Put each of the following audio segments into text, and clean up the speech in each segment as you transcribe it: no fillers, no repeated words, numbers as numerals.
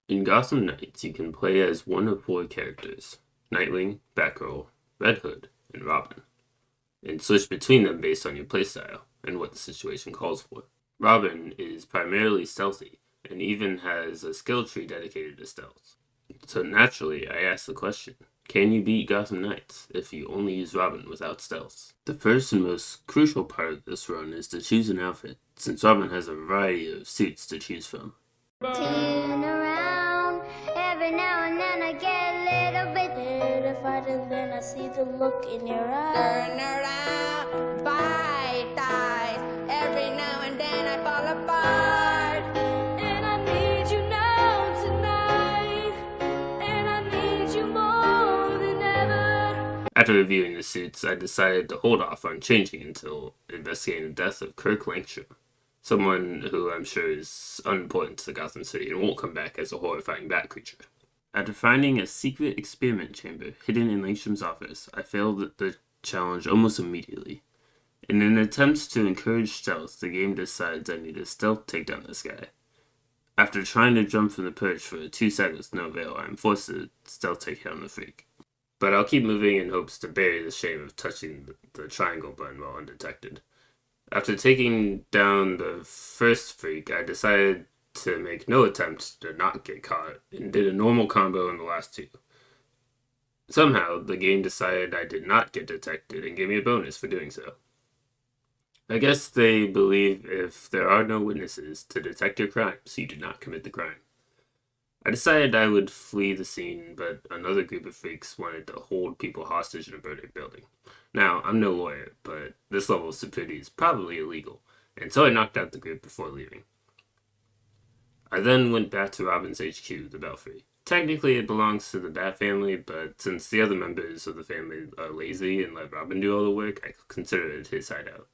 In Gotham Knights, you can play as one of four characters: Nightwing, Batgirl, Red Hood, and Robin, and switch between them based on your playstyle and what the situation calls for. Robin is primarily stealthy, and even has a skill tree dedicated to stealth. So naturally, I ask the question, can you beat Gotham Knights if you only use Robin without stealth? The first and most crucial part of this run is to choose an outfit, since Robin has a variety of suits to choose from. Turn around, every now and then I get a little bit terrified, and then I see the look in your eyes. Turn around, bite eyes, every now and then I fall apart. And I need you now tonight, and I need you more than ever. After reviewing the suits, I decided to hold off on changing until investigating the death of Kirk Langstrom, someone who I'm sure is unimportant to Gotham City and won't come back as a horrifying bat creature. After finding a secret experiment chamber hidden in Langstrom's office, I failed the challenge almost immediately. In an attempt to encourage stealth, the game decides I need a stealth takedown this guy. After trying to jump from the perch for 2 seconds with no avail, I am forced to stealth take down the freak. But I'll keep moving in hopes to bury the shame of touching the triangle button while undetected. After taking down the first freak, I decided to make no attempt to not get caught, and did a normal combo in the last two. Somehow, the game decided I did not get detected and gave me a bonus for doing so. I guess they believe if there are no witnesses to detect your crimes, you did not commit the crime. I decided I would flee the scene, but another group of freaks wanted to hold people hostage in a burning building. Now, I'm no lawyer, but this level of stupidity is probably illegal, and so I knocked out the group before leaving. I then went back to Robin's HQ, the Belfry. Technically, it belongs to the Bat family, but since the other members of the family are lazy and let Robin do all the work, I consider it his hideout.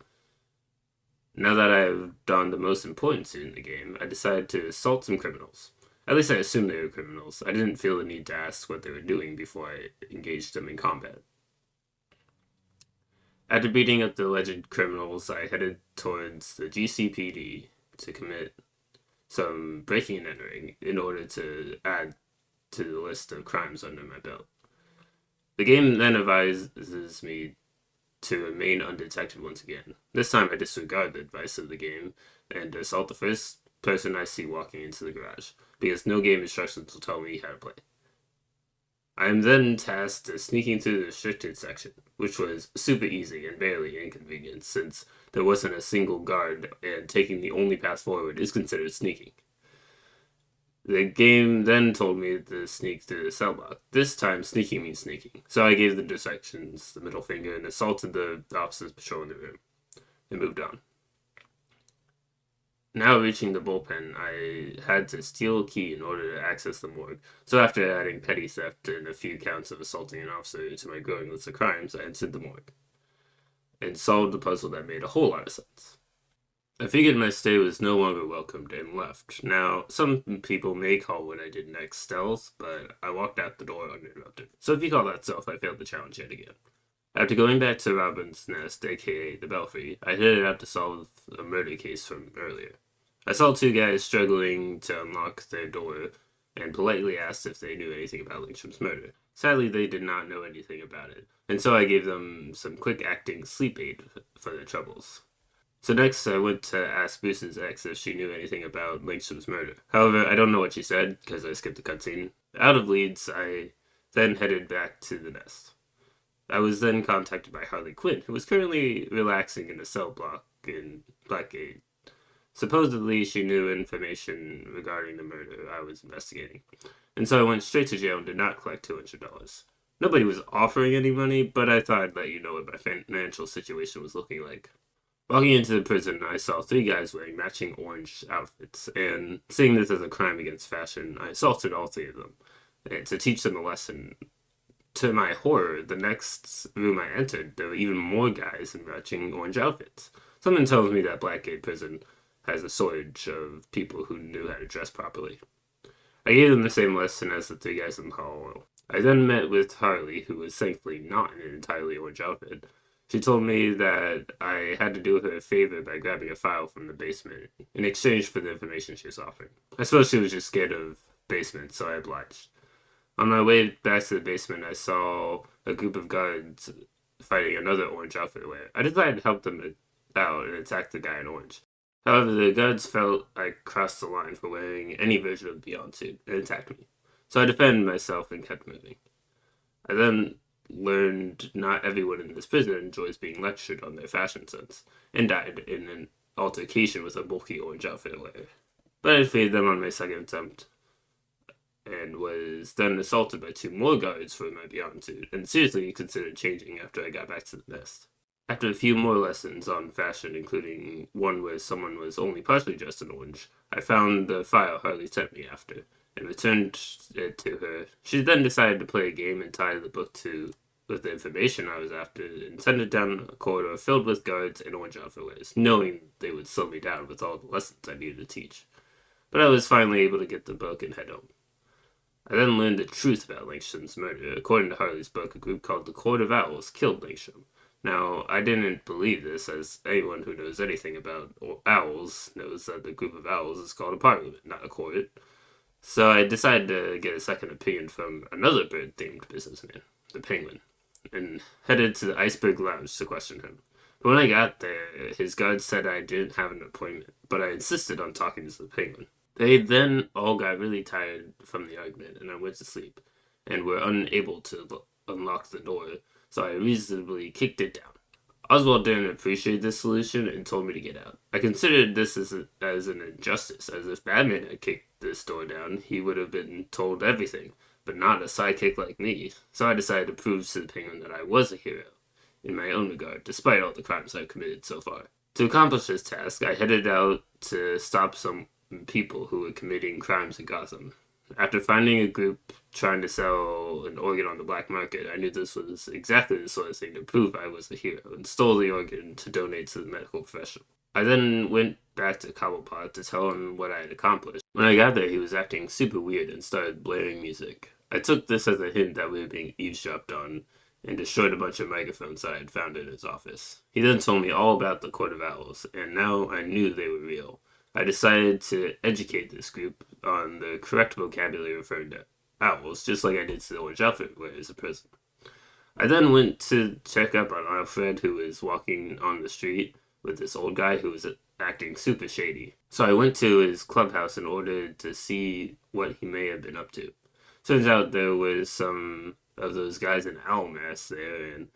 Now that I have donned the most important suit in the game, I decided to assault some criminals. At least I assumed they were criminals. I didn't feel the need to ask what they were doing before I engaged them in combat. After beating up the alleged criminals, I headed towards the GCPD to commit some breaking and entering in order to add to the list of crimes under my belt. The game then advises me to remain undetected once again. This time I disregard the advice of the game and assault the first person I see walking into the garage, because no game instructions will tell me how to play. I am then tasked to sneaking through the restricted section, which was super easy and barely inconvenient since there wasn't a single guard and taking the only path forward is considered sneaking. The game then told me to sneak through the cell block. This time, sneaking means sneaking, so I gave the directions the middle finger and assaulted the officers patrolling the room, and moved on. Now reaching the bullpen, I had to steal a key in order to access the morgue, so after adding petty theft and a few counts of assaulting an officer to my growing list of crimes, I entered the morgue, and solved a puzzle that made a whole lot of sense. I figured my stay was no longer welcomed and left. Now, some people may call what I did next stealth, but I walked out the door uninterrupted. So if you call that stealth, I failed the challenge yet again. After going back to Robin's Nest, aka the Belfry, I headed out to solve a murder case from earlier. I saw two guys struggling to unlock their door and politely asked if they knew anything about Langstrom's murder. Sadly, they did not know anything about it, and so I gave them some quick-acting sleep aid for their troubles. So next, I went to ask Bruce's ex if she knew anything about Langstrom's murder. However, I don't know what she said, because I skipped the cutscene. Out of leads, I then headed back to the Nest. I was then contacted by Harley Quinn, who was currently relaxing in a cell block in Blackgate. Supposedly, she knew information regarding the murder I was investigating, and so I went straight to jail and did not collect $200. Nobody was offering any money, but I thought I'd let you know what my financial situation was looking like. Walking into the prison, I saw three guys wearing matching orange outfits, and seeing this as a crime against fashion, I assaulted all three of them, and to teach them a lesson. To my horror, the next room I entered, there were even more guys in matching orange outfits. Something tells me that Blackgate Prison has a shortage of people who knew how to dress properly. I gave them the same lesson as the three guys in the hall. I then met with Harley, who was thankfully not in an entirely orange outfit. She told me that I had to do her a favor by grabbing a file from the basement in exchange for the information she was offering. I suppose she was just scared of basement, so I obliged. On my way back to the basement, I saw a group of guards fighting another orange outfit wearer. I decided to help them out and attack the guy in orange. However, the guards felt I crossed the line for wearing any version of the Beyond suit and attacked me. So I defended myself and kept moving. I then learned not everyone in this prison enjoys being lectured on their fashion sense, and died in an altercation with a bulky orange outfit wearer. But I defeated them on my second attempt, and was then assaulted by 2 more guards for my Beyond suit, and seriously considered changing after I got back to the nest. After a few more lessons on fashion, including one where someone was only partially dressed in orange, I found the file Harley sent me after, and returned it to her. She then decided to play a game and tie the book with the information I was after, and send it down a corridor filled with guards and orange outfit wearers, knowing they would slow me down with all the lessons I needed to teach. But I was finally able to get the book and head home. I then learned the truth about Langsham's murder. According to Harley's book, a group called the Court of Owls killed Langsham. Now, I didn't believe this, as anyone who knows anything about owls knows that the group of owls is called a parliament, not a court. So I decided to get a second opinion from another bird-themed businessman, the Penguin, and headed to the Iceberg Lounge to question him. But when I got there, his guards said I didn't have an appointment, but I insisted on talking to the Penguin. They then all got really tired from the argument, and I went to sleep, and were unable to unlock the door, so I reasonably kicked it down. Oswald didn't appreciate this solution and told me to get out. I considered this as an injustice, as if Batman had kicked this door down, he would have been told everything, but not a sidekick like me. So I decided to prove to the Penguin that I was a hero, in my own regard, despite all the crimes I've committed so far. To accomplish this task, I headed out to stop some people who were committing crimes in Gotham. After finding a group trying to sell an organ on the black market, I knew this was exactly the sort of thing to prove I was a hero, and stole the organ to donate to the medical profession. I then went back to Cobblepot to tell him what I had accomplished. When I got there, he was acting super weird and started blaring music. I took this as a hint that we were being eavesdropped on, and destroyed a bunch of microphones that I had found in his office. He then told me all about the Court of Owls, and now I knew they were real. I decided to educate this group on the correct vocabulary referring to owls, just like I did to the orange outfit wearers in prison. I then went to check up on Alfred, who was walking on the street with this old guy who was acting super shady. So I went to his clubhouse in order to see what he may have been up to. Turns out there was some of those guys in owl masks there, and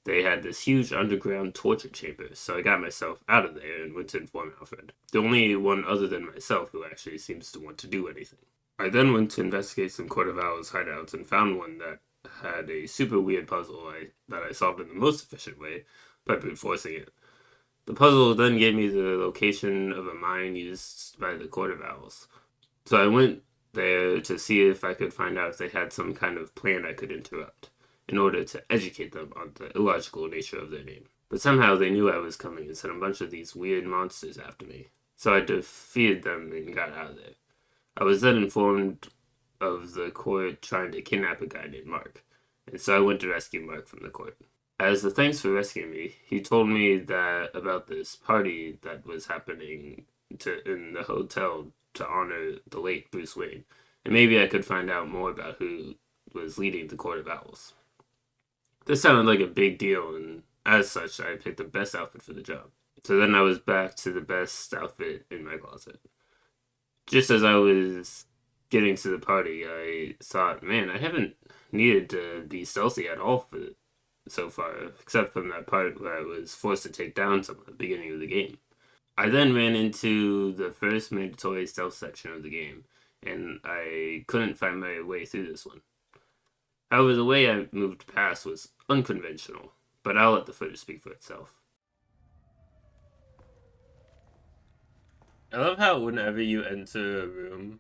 they had this huge underground torture chamber, so I got myself out of there and went to inform Alfred. The only one other than myself who actually seems to want to do anything. I then went to investigate some Court of Owls hideouts and found one that had a super weird puzzle that I solved in the most efficient way by brute forcing it. The puzzle then gave me the location of a mine used by the Court of Owls. So I went there to see if I could find out if they had some kind of plan I could interrupt, in order to educate them on the illogical nature of their name. But somehow they knew I was coming and sent a bunch of these weird monsters after me. So I defeated them and got out of there. I was then informed of the court trying to kidnap a guy named Mark, and so I went to rescue Mark from the court. As a thanks for rescuing me, he told me that about this party that was happening in the hotel to honor the late Bruce Wayne, and maybe I could find out more about who was leading the Court of Owls. This sounded like a big deal, and as such, I picked the best outfit for the job. So then I was back to the best outfit in my closet. Just as I was getting to the party, I thought, man, I haven't needed to be stealthy at all so far, except from that part where I was forced to take down someone at the beginning of the game. I then ran into the first mandatory stealth section of the game, and I couldn't find my way through this one. However, the way I moved past was unconventional, but I'll let the footage speak for itself. I love how whenever you enter a room,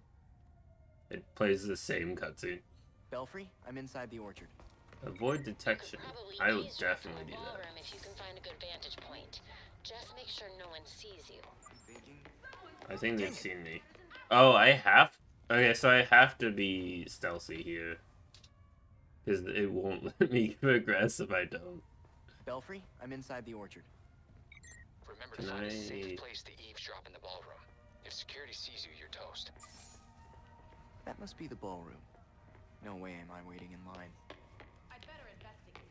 it plays the same cutscene. Belfry, I'm inside the orchard. Avoid detection. I will definitely do that. If you can find a good vantage point. Just make sure no one sees you. I think they've seen me. Oh, I have? Okay, so I have to be stealthy here. Because it won't let me progress if I don't. Belfry, I'm inside the orchard. Remember to find a safe place to eavesdrop in the ballroom. If security sees you, you're toast. That must be the ballroom. No way am I waiting in line. I'd better investigate.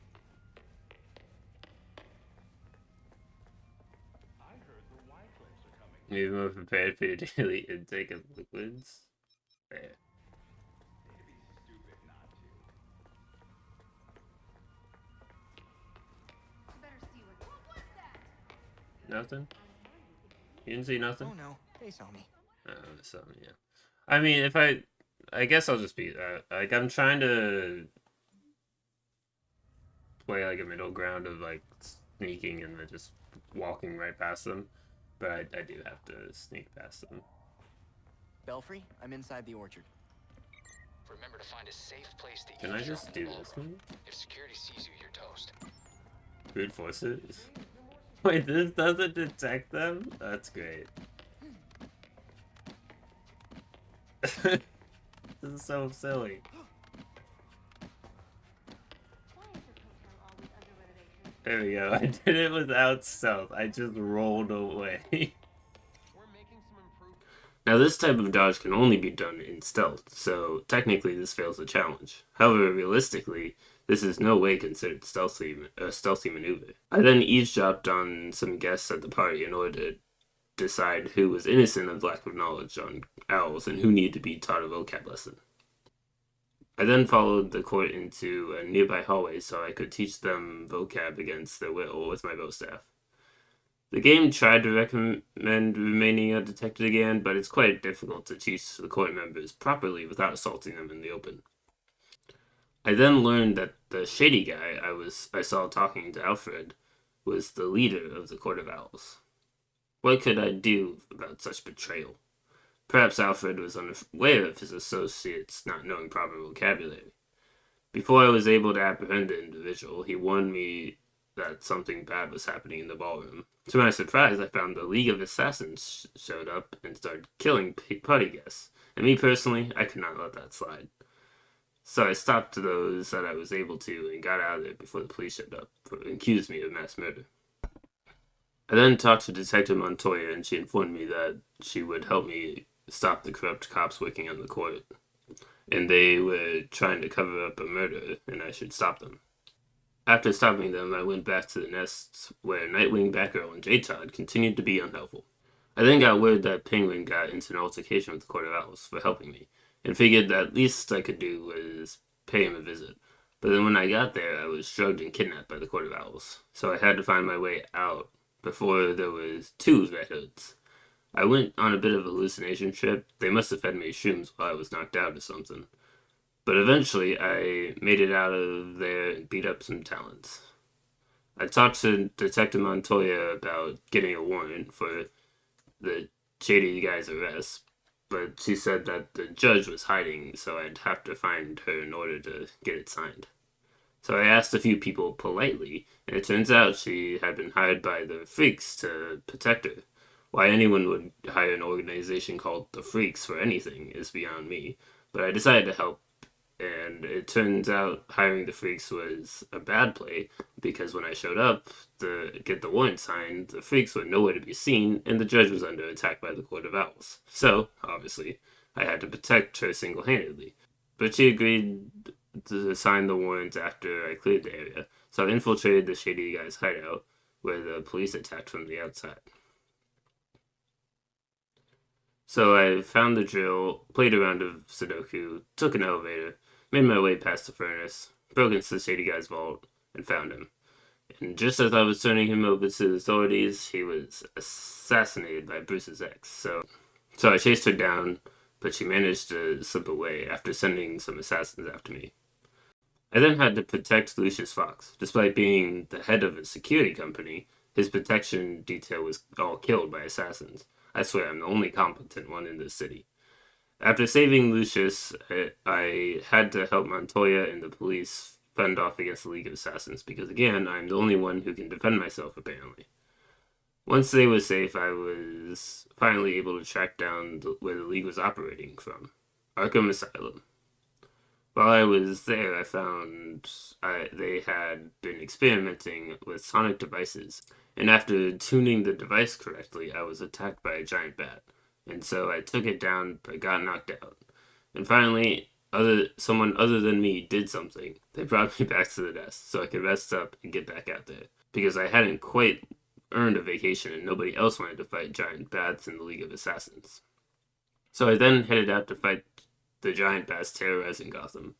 Be more prepared for your daily intake of liquids. There. Nothing? You didn't see nothing? Oh no, they saw me. So, yeah. I mean, if I guess I'll just be, like, I'm trying to play, like, a middle ground of, like, sneaking and then just walking right past them. But I do have to sneak past them. Belfry, I'm inside the orchard. Remember to find a safe place to Can I eavesdrop just in do the this ballroom. one? If security sees you, you're toast. Brute forces? Wait, this doesn't detect them? That's great. This is so silly. There we go. I did it without stealth. I just rolled away. Now this type of dodge can only be done in stealth, so technically this fails the challenge. However, realistically, this is no way considered a stealthy maneuver. I then eavesdropped on some guests at the party in order to decide who was innocent of lack of knowledge on owls and who needed to be taught a vocab lesson. I then followed the court into a nearby hallway so I could teach them vocab against their will with my bow staff. The game tried to recommend remaining undetected again, but it's quite difficult to teach the court members properly without assaulting them in the open. I then learned that the shady guy I saw talking to Alfred was the leader of the Court of Owls. What could I do about such betrayal? Perhaps Alfred was unaware of his associates not knowing proper vocabulary. Before I was able to apprehend the individual, he warned me that something bad was happening in the ballroom. To my surprise, I found the League of Assassins showed up and started killing party guests. And me personally, I could not let that slide. So I stopped those that I was able to and got out of there before the police showed up and accused me of mass murder. I then talked to Detective Montoya and she informed me that she would help me stop the corrupt cops working on the court. And they were trying to cover up a murder and I should stop them. After stopping them, I went back to the nests where Nightwing, Batgirl, and J-Todd continued to be unhelpful. I then got word that Penguin got into an altercation with the Court of Owls for helping me, and figured that least I could do was pay him a visit. But then when I got there, I was drugged and kidnapped by the Court of Owls, so I had to find my way out before there was 2 Red Hoods. I went on a bit of a hallucination trip. They must have fed me shrooms while I was knocked out or something. But eventually, I made it out of there and beat up some talents. I talked to Detective Montoya about getting a warrant for the shady guy's arrest, but she said that the judge was hiding, so I'd have to find her in order to get it signed. So I asked a few people politely, and it turns out she had been hired by the Freaks to protect her. Why anyone would hire an organization called the Freaks for anything is beyond me, but I decided to help. And it turns out hiring the Freaks was a bad play because when I showed up to get the warrant signed, the Freaks were nowhere to be seen and the judge was under attack by the Court of Owls. So, obviously, I had to protect her single-handedly. But she agreed to sign the warrant after I cleared the area, so I infiltrated the shady guy's hideout where the police attacked from the outside. So I found the drill, played a round of Sudoku, took an elevator, made my way past the furnace, broke into the shady guy's vault, and found him. And just as I was turning him over to the authorities, he was assassinated by Bruce's ex. So I chased her down, but she managed to slip away after sending some assassins after me. I then had to protect Lucius Fox. Despite being the head of a security company, his protection detail was all killed by assassins. I swear I'm the only competent one in this city. After saving Lucius, I had to help Montoya and the police fend off against the League of Assassins because, again, I'm the only one who can defend myself, apparently. Once they were safe, I was finally able to track down where the League was operating from. Arkham Asylum. While I was there, I found they had been experimenting with sonic devices, and after tuning the device correctly, I was attacked by a giant bat, and so I took it down but got knocked out. And finally, someone other than me did something. They brought me back to the nest so I could rest up and get back out there. Because I hadn't quite earned a vacation and nobody else wanted to fight giant bats in the League of Assassins. So I then headed out to fight the giant bats terrorizing Gotham.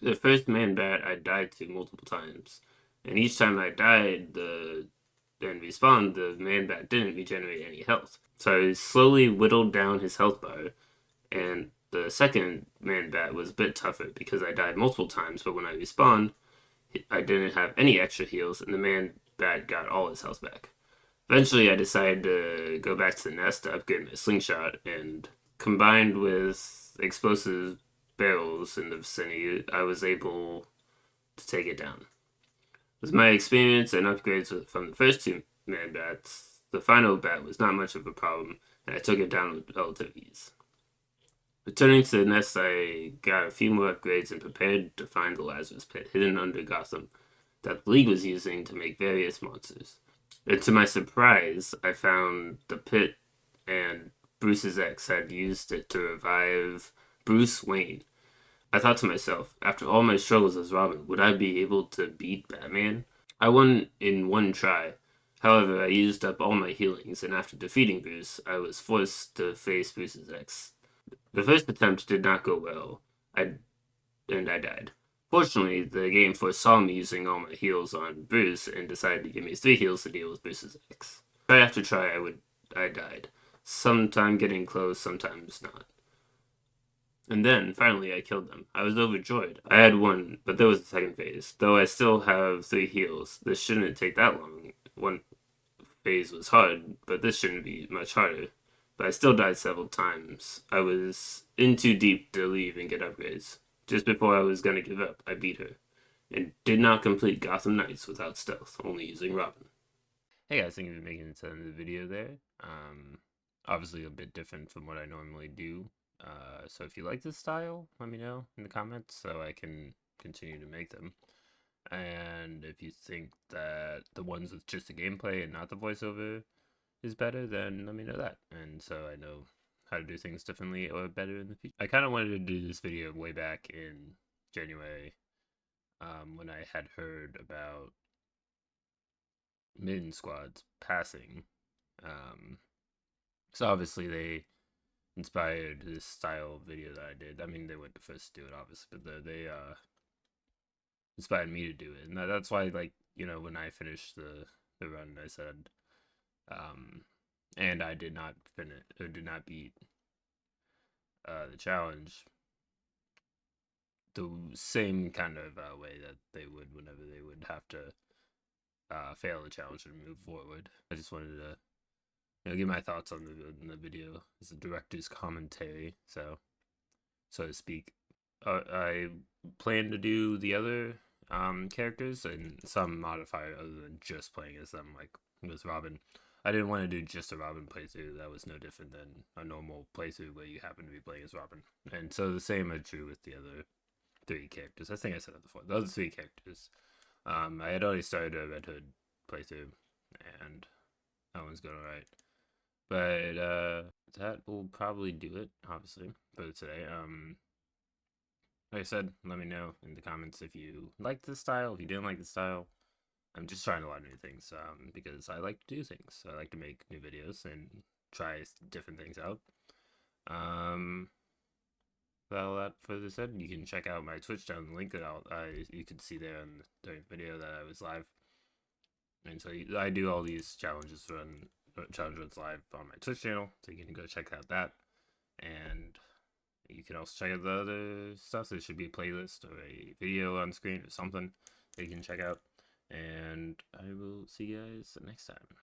The first man bat I died to multiple times. And each time I died, and respawned, the man bat didn't regenerate any health. So I slowly whittled down his health bar, and the second man bat was a bit tougher because I died multiple times, but when I respawned, I didn't have any extra heals, and the man bat got all his health back. Eventually, I decided to go back to the nest to upgrade my slingshot, and combined with explosive barrels in the vicinity, I was able to take it down. With my experience and upgrades from the first two man bats, the final bat was not much of a problem, and I took it down with relative ease. Returning to the nest, I got a few more upgrades and prepared to find the Lazarus Pit hidden under Gotham that the League was using to make various monsters. And to my surprise, I found the pit, and Bruce's ex had used it to revive Bruce Wayne. I thought to myself, after all my struggles as Robin, would I be able to beat Batman? I won in one try. However, I used up all my healings, and after defeating Bruce, I was forced to face Bruce's ex. The first attempt did not go well, and I died. Fortunately, the game foresaw me using all my heals on Bruce and decided to give me 3 heals to deal with Bruce's ex. Try after try, I died. Sometime getting close, sometimes not. And then, finally, I killed them. I was overjoyed. I had won, but there was a second phase. Though I still have 3 heals, this shouldn't take that long. One phase was hard, but this shouldn't be much harder. But I still died several times. I was in too deep to leave and get upgrades. Just before I was gonna give up, I beat her, and did not complete Gotham Knights without stealth, only using Robin. Hey guys, thank you for making it to the end of the video there. Obviously a bit different from what I normally do. So if you like this style, let me know in the comments so I can continue to make them. And if you think that the ones with just the gameplay and not the voiceover is better, then let me know that. And so I know how to do things differently or better in the future. I kind of wanted to do this video way back in January when I had heard about Min squads passing. So obviously they inspired this style of video that I did. I mean, they weren't the first to do it, obviously, but they inspired me to do it, and that's why, like, you know, when I finished the run, I said, and I did not finish or did not beat the challenge the same kind of way that they would whenever they would have to fail the challenge and move forward. I just wanted to, you know, give my thoughts on the video as a director's commentary, so to speak. I plan to do the other characters and some modifier other than just playing as them, like with Robin. I didn't want to do just a Robin playthrough. That was no different than a normal playthrough where you happen to be playing as Robin. And so the same is true with the other 3 characters. I think I said it before. The other 3 characters. I had already started a Red Hood playthrough, and that one's going alright. But that will probably do it, obviously, for today. Like I said, let me know in the comments if you liked this style, if you didn't like the style. I'm just trying a lot of new things because I like to do things. I like to make new videos and try different things out. Well, that further said, you can check out my Twitch down the link that you can see there during the video that I was live. And so I do all these challenges challenge runs live on my Twitch channel, so you can go check out that. And you can also check out the other stuff. There should be a playlist or a video on screen or something that you can check out. And I will see you guys next time.